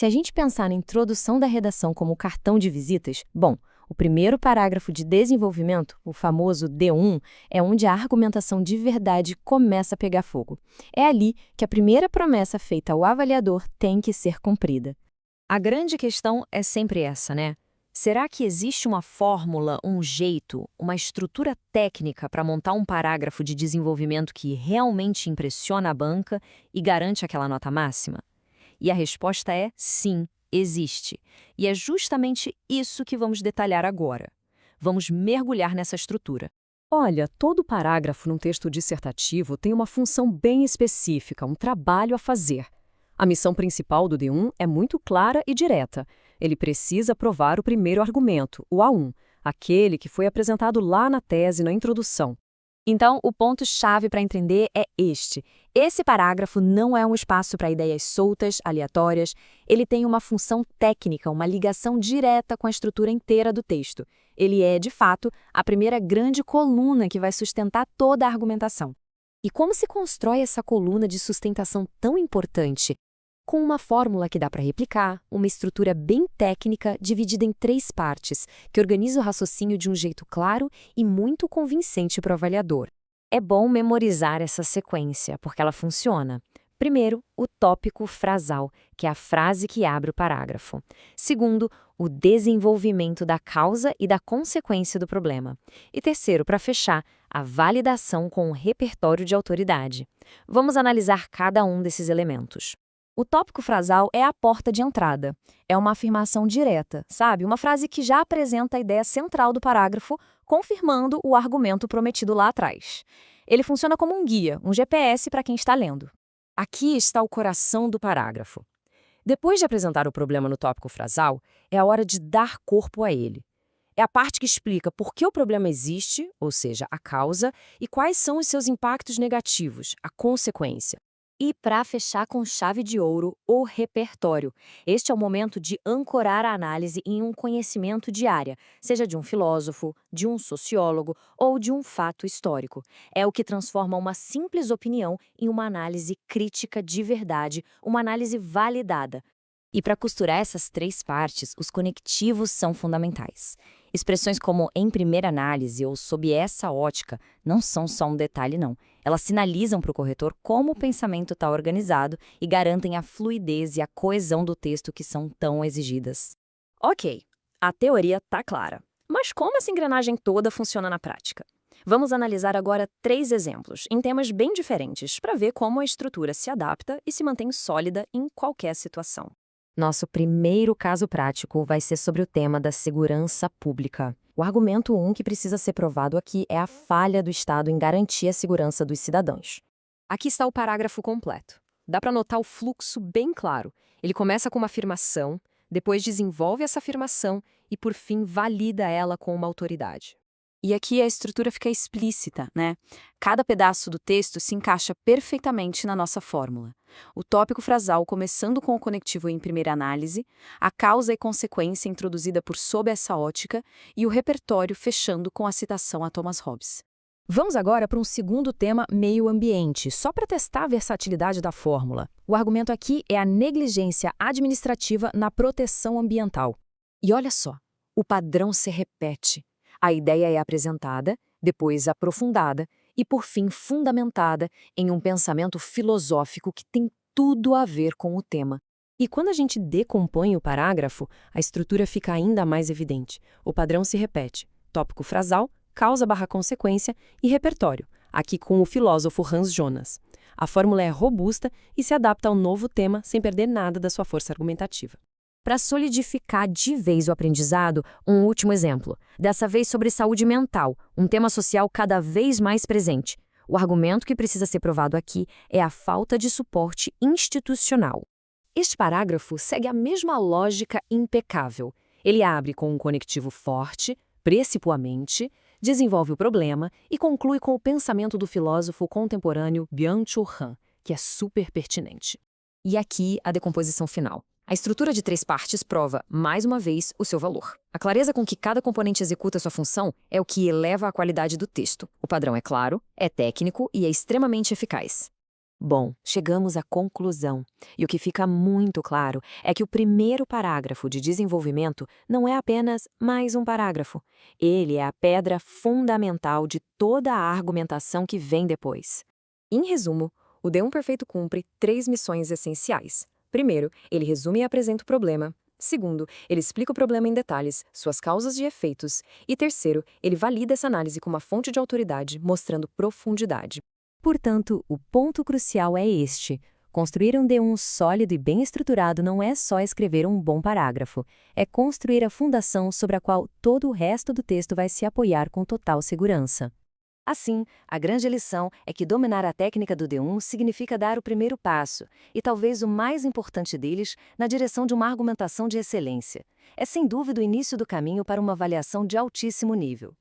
Se a gente pensar na introdução da redação como cartão de visitas, bom, o primeiro parágrafo de desenvolvimento, o famoso D1, é onde a argumentação de verdade começa a pegar fogo. É ali que a primeira promessa feita ao avaliador tem que ser cumprida. A grande questão é sempre essa, né? Será que existe uma fórmula, um jeito, uma estrutura técnica para montar um parágrafo de desenvolvimento que realmente impressiona a banca e garante aquela nota máxima? E a resposta é sim, existe. E é justamente isso que vamos detalhar agora. Vamos mergulhar nessa estrutura. Olha, todo parágrafo num texto dissertativo tem uma função bem específica, um trabalho a fazer. A missão principal do D1 é muito clara e direta. Ele precisa provar o primeiro argumento, o A1, aquele que foi apresentado lá na tese, na introdução. Então, o ponto-chave para entender é este. Esse parágrafo não é um espaço para ideias soltas, aleatórias. Ele tem uma função técnica, uma ligação direta com a estrutura inteira do texto. Ele é, de fato, a primeira grande coluna que vai sustentar toda a argumentação. E como se constrói essa coluna de sustentação tão importante? Com uma fórmula que dá para replicar, uma estrutura bem técnica dividida em 3 partes, que organiza o raciocínio de um jeito claro e muito convincente para o avaliador. É bom memorizar essa sequência, porque ela funciona. Primeiro, o tópico frasal, que é a frase que abre o parágrafo. Segundo, o desenvolvimento da causa e da consequência do problema. E terceiro, para fechar, a validação com o repertório de autoridade. Vamos analisar cada um desses elementos. O tópico frasal é a porta de entrada. É uma afirmação direta, sabe? Uma frase que já apresenta a ideia central do parágrafo, confirmando o argumento prometido lá atrás. Ele funciona como um guia, um GPS para quem está lendo. Aqui está o coração do parágrafo. Depois de apresentar o problema no tópico frasal, é a hora de dar corpo a ele. É a parte que explica por que o problema existe, ou seja, a causa, e quais são os seus impactos negativos, a consequência. E para fechar com chave de ouro, o repertório. Este é o momento de ancorar a análise em um conhecimento de área, seja de um filósofo, de um sociólogo ou de um fato histórico. É o que transforma uma simples opinião em uma análise crítica de verdade, uma análise validada. E para costurar essas 3 partes, os conectivos são fundamentais. Expressões como em primeira análise ou sob essa ótica não são só um detalhe, não. Elas sinalizam para o corretor como o pensamento está organizado e garantem a fluidez e a coesão do texto que são tão exigidas. Ok, a teoria está clara. Mas como essa engrenagem toda funciona na prática? Vamos analisar agora 3 exemplos, em temas bem diferentes, para ver como a estrutura se adapta e se mantém sólida em qualquer situação. Nosso primeiro caso prático vai ser sobre o tema da segurança pública. O argumento 1 que precisa ser provado aqui é a falha do Estado em garantir a segurança dos cidadãos. Aqui está o parágrafo completo. Dá para notar o fluxo bem claro. Ele começa com uma afirmação, depois desenvolve essa afirmação e, por fim, valida ela com uma autoridade. E aqui a estrutura fica explícita, né? Cada pedaço do texto se encaixa perfeitamente na nossa fórmula. O tópico frasal começando com o conectivo em primeira análise, a causa e consequência introduzida por sob essa ótica e o repertório fechando com a citação a Thomas Hobbes. Vamos agora para um segundo tema, meio ambiente, só para testar a versatilidade da fórmula. O argumento aqui é a negligência administrativa na proteção ambiental. E olha só, o padrão se repete. A ideia é apresentada, depois aprofundada e, por fim, fundamentada em um pensamento filosófico que tem tudo a ver com o tema. E quando a gente decompõe o parágrafo, a estrutura fica ainda mais evidente. O padrão se repete. Tópico frasal, causa/consequência e repertório, aqui com o filósofo Hans Jonas. A fórmula é robusta e se adapta ao novo tema sem perder nada da sua força argumentativa. Para solidificar de vez o aprendizado, um último exemplo, dessa vez sobre saúde mental, um tema social cada vez mais presente. O argumento que precisa ser provado aqui é a falta de suporte institucional. Este parágrafo segue a mesma lógica impecável. Ele abre com um conectivo forte, precipuamente, desenvolve o problema e conclui com o pensamento do filósofo contemporâneo Byung-Chul Han, que é super pertinente. E aqui a decomposição final. A estrutura de 3 partes prova, mais uma vez, o seu valor. A clareza com que cada componente executa sua função é o que eleva a qualidade do texto. O padrão é claro, é técnico e é extremamente eficaz. Bom, chegamos à conclusão. E o que fica muito claro é que o primeiro parágrafo de desenvolvimento não é apenas mais um parágrafo. Ele é a pedra fundamental de toda a argumentação que vem depois. Em resumo, o D1 Perfeito cumpre 3 missões essenciais. Primeiro, ele resume e apresenta o problema. Segundo, ele explica o problema em detalhes, suas causas e efeitos. E terceiro, ele valida essa análise com uma fonte de autoridade, mostrando profundidade. Portanto, o ponto crucial é este. Construir um D1 sólido e bem estruturado não é só escrever um bom parágrafo, é construir a fundação sobre a qual todo o resto do texto vai se apoiar com total segurança. Assim, a grande lição é que dominar a técnica do D1 significa dar o primeiro passo, e talvez o mais importante deles, na direção de uma argumentação de excelência. É sem dúvida o início do caminho para uma avaliação de altíssimo nível.